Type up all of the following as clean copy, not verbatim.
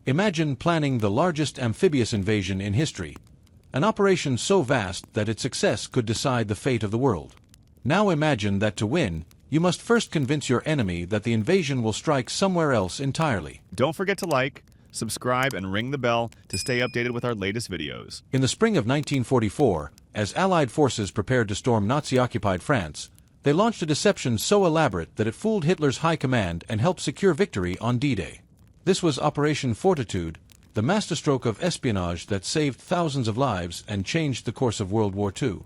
Imagine planning the largest amphibious invasion in history, an operation so vast that its success could decide the fate of the world. Now imagine that to win, you must first convince your enemy that the invasion will strike somewhere else entirely. Don't forget to like, subscribe, and ring the bell to stay updated with our latest videos. In the spring of 1944, as Allied forces prepared to storm Nazi-occupied France, they launched a deception so elaborate that it fooled Hitler's high command and helped secure victory on D-Day. This was Operation Fortitude, the masterstroke of espionage that saved thousands of lives and changed the course of World War II.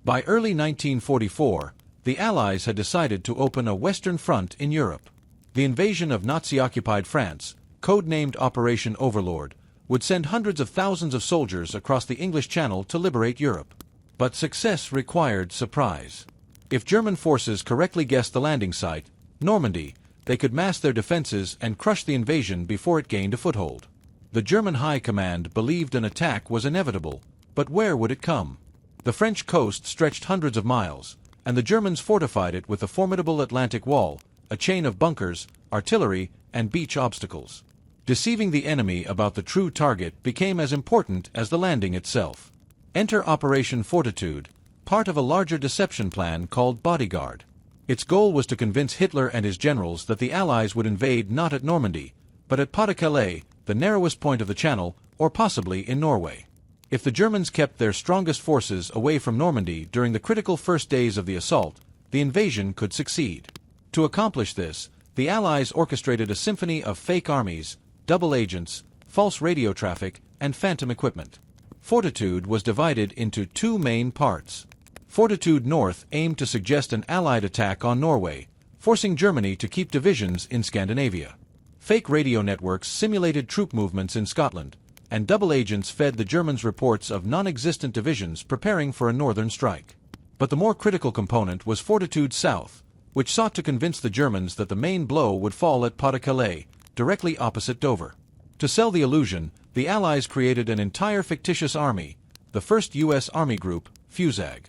By early 1944, the Allies had decided to open a Western front in Europe. The invasion of Nazi-occupied France, codenamed Operation Overlord, would send hundreds of thousands of soldiers across the English Channel to liberate Europe. But success required surprise. If German forces correctly guessed the landing site, Normandy, they could mass their defenses and crush the invasion before it gained a foothold. The German High Command believed an attack was inevitable, but where would it come? The French coast stretched hundreds of miles, and the Germans fortified it with a formidable Atlantic wall, a chain of bunkers, artillery, and beach obstacles. Deceiving the enemy about the true target became as important as the landing itself. Enter Operation Fortitude, part of a larger deception plan called Bodyguard. Its goal was to convince Hitler and his generals that the Allies would invade not at Normandy, but at Pas-de-Calais, the narrowest point of the Channel, or possibly in Norway. If the Germans kept their strongest forces away from Normandy during the critical first days of the assault, the invasion could succeed. To accomplish this, the Allies orchestrated a symphony of fake armies, double agents, false radio traffic, and phantom equipment. Fortitude was divided into two main parts. Fortitude North aimed to suggest an Allied attack on Norway, forcing Germany to keep divisions in Scandinavia. Fake radio networks simulated troop movements in Scotland, and double agents fed the Germans reports of non-existent divisions preparing for a northern strike. But the more critical component was Fortitude South, which sought to convince the Germans that the main blow would fall at Pas-de-Calais, directly opposite Dover. To sell the illusion, the Allies created an entire fictitious army, the 1st U.S. Army Group, FUSAG.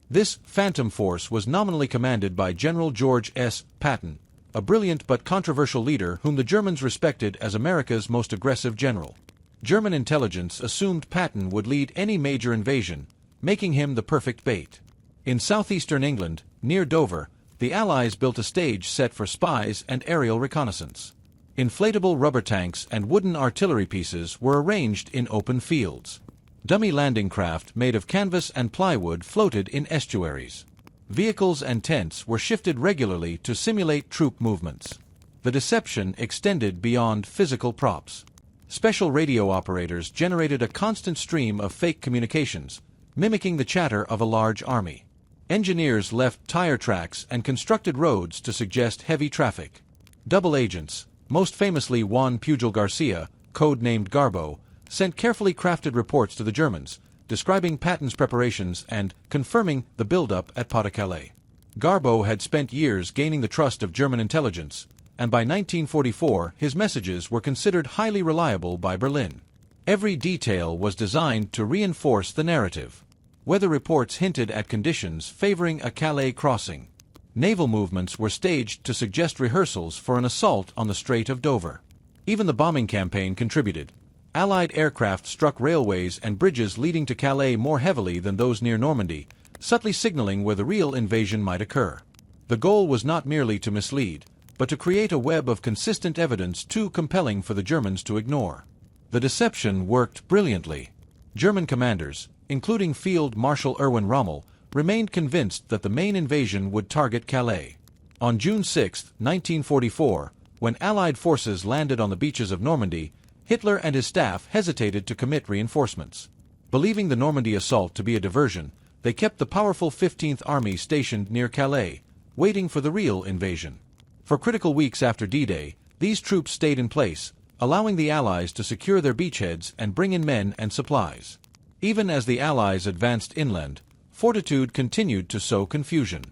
This phantom force was nominally commanded by General George S. Patton, a brilliant but controversial leader whom the Germans respected as America's most aggressive general. German intelligence assumed Patton would lead any major invasion, making him the perfect bait. In southeastern England, near Dover, the Allies built a stage set for spies and aerial reconnaissance. Inflatable rubber tanks and wooden artillery pieces were arranged in open fields. Dummy landing craft made of canvas and plywood floated in estuaries. Vehicles and tents were shifted regularly to simulate troop movements. The deception extended beyond physical props. Special radio operators generated a constant stream of fake communications, mimicking the chatter of a large army. Engineers left tire tracks and constructed roads to suggest heavy traffic. Double agents, most famously Juan Pujol Garcia, code-named Garbo, sent carefully crafted reports to the Germans, describing Patton's preparations and confirming the buildup at Pas-de-Calais. Garbo had spent years gaining the trust of German intelligence, and by 1944 his messages were considered highly reliable by Berlin. Every detail was designed to reinforce the narrative. Weather reports hinted at conditions favoring a Calais crossing. Naval movements were staged to suggest rehearsals for an assault on the Strait of Dover. Even the bombing campaign contributed. Allied aircraft struck railways and bridges leading to Calais more heavily than those near Normandy, subtly signaling where the real invasion might occur. The goal was not merely to mislead, but to create a web of consistent evidence too compelling for the Germans to ignore. The deception worked brilliantly. German commanders, including Field Marshal Erwin Rommel, remained convinced that the main invasion would target Calais. On June 6, 1944, when Allied forces landed on the beaches of Normandy, Hitler and his staff hesitated to commit reinforcements. Believing the Normandy assault to be a diversion, they kept the powerful 15th Army stationed near Calais, waiting for the real invasion. For critical weeks after D-Day, these troops stayed in place, allowing the Allies to secure their beachheads and bring in men and supplies. Even as the Allies advanced inland, Fortitude continued to sow confusion.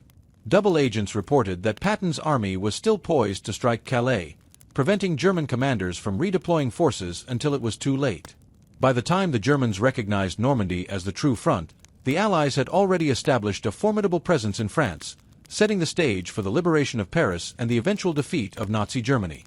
Double agents reported that Patton's army was still poised to strike Calais, preventing German commanders from redeploying forces until it was too late. By the time the Germans recognized Normandy as the true front, the Allies had already established a formidable presence in France, setting the stage for the liberation of Paris and the eventual defeat of Nazi Germany.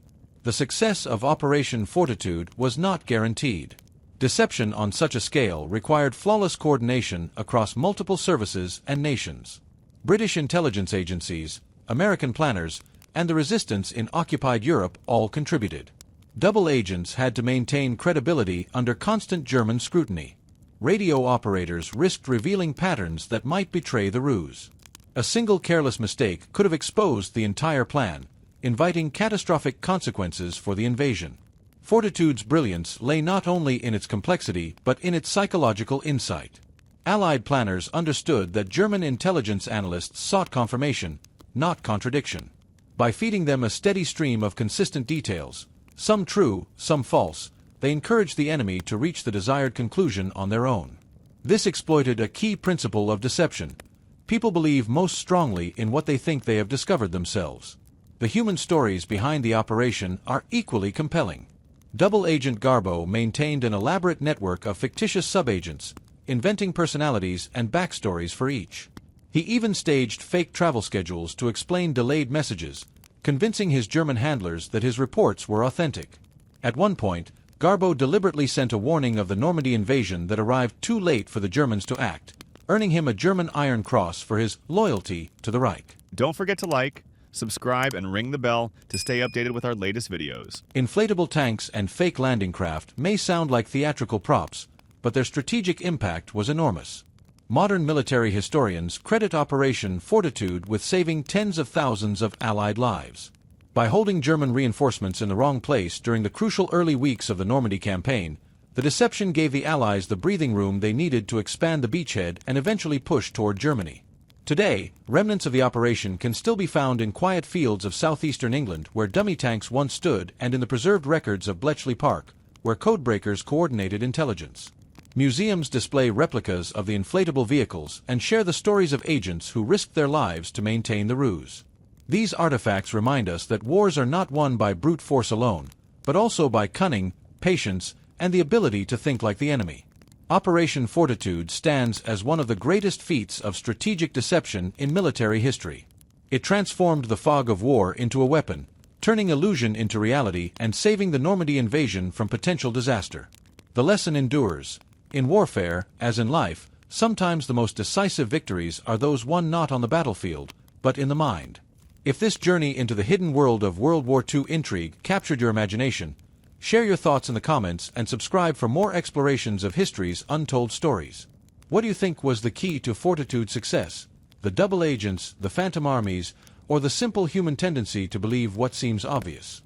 The success of Operation Fortitude was not guaranteed. Deception on such a scale required flawless coordination across multiple services and nations. British intelligence agencies, American planners, and the resistance in occupied Europe all contributed. Double agents had to maintain credibility under constant German scrutiny. Radio operators risked revealing patterns that might betray the ruse. A single careless mistake could have exposed the entire plan, inviting catastrophic consequences for the invasion. Fortitude's brilliance lay not only in its complexity but in its psychological insight. Allied planners understood that German intelligence analysts sought confirmation, not contradiction. By feeding them a steady stream of consistent details, some true, some false, they encouraged the enemy to reach the desired conclusion on their own. This exploited a key principle of deception. People believe most strongly in what they think they have discovered themselves. The human stories behind the operation are equally compelling. Double Agent Garbo maintained an elaborate network of fictitious subagents, inventing personalities and backstories for each. He even staged fake travel schedules to explain delayed messages, convincing his German handlers that his reports were authentic. At one point, Garbo deliberately sent a warning of the Normandy invasion that arrived too late for the Germans to act, earning him a German Iron Cross for his loyalty to the Reich. Don't forget to like, subscribe, and ring the bell to stay updated with our latest videos. Inflatable tanks and fake landing craft may sound like theatrical props, but their strategic impact was enormous. Modern military historians credit Operation Fortitude with saving tens of thousands of Allied lives. By holding German reinforcements in the wrong place during the crucial early weeks of the Normandy campaign, the deception gave the Allies the breathing room they needed to expand the beachhead and eventually push toward Germany. Today, remnants of the operation can still be found in quiet fields of southeastern England where dummy tanks once stood and in the preserved records of Bletchley Park, where codebreakers coordinated intelligence. Museums display replicas of the inflatable vehicles and share the stories of agents who risked their lives to maintain the ruse. These artifacts remind us that wars are not won by brute force alone, but also by cunning, patience, and the ability to think like the enemy. Operation Fortitude stands as one of the greatest feats of strategic deception in military history. It transformed the fog of war into a weapon, turning illusion into reality and saving the Normandy invasion from potential disaster. The lesson endures. In warfare, as in life, sometimes the most decisive victories are those won not on the battlefield, but in the mind. If this journey into the hidden world of World War II intrigue captured your imagination, share your thoughts in the comments and subscribe for more explorations of history's untold stories. What do you think was the key to Fortitude's success? The double agents, the phantom armies, or the simple human tendency to believe what seems obvious?